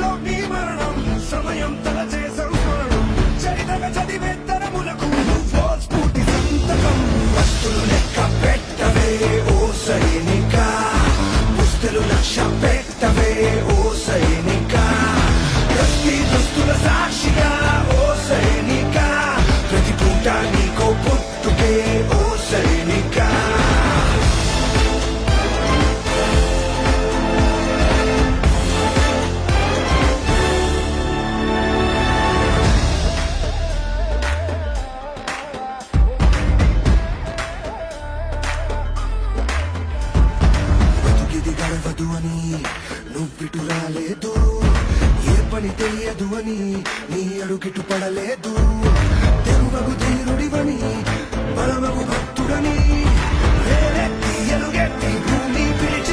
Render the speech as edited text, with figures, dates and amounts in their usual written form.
చేతిలో నీ మరణం సమయం తలచే సంస్మరణం చరితగా చదివే తరములకు నువ్వో స్ఫూర్తి సంతకం వస్తులు లెక్క పెట్టవే ఓ సైనిక పుస్తలు లక్ష్య పెట్టవే ఓ సైనిక ప్రతి దుస్తుల సాక్షిగా ఓ సైనిక ప్రతి పూట నీకో పుట్టుకే ఓ సైనిక బతుకిది గడవదు అని నువ్విటు రాలేదు ఏ పని తెలియదు అని నీ అడుగిటు పడలేదు తెగువగు ధీరుడివని బలమగు భక్తుడని వేరెత్తి ఎలుగెత్తి భూమి పిలిచి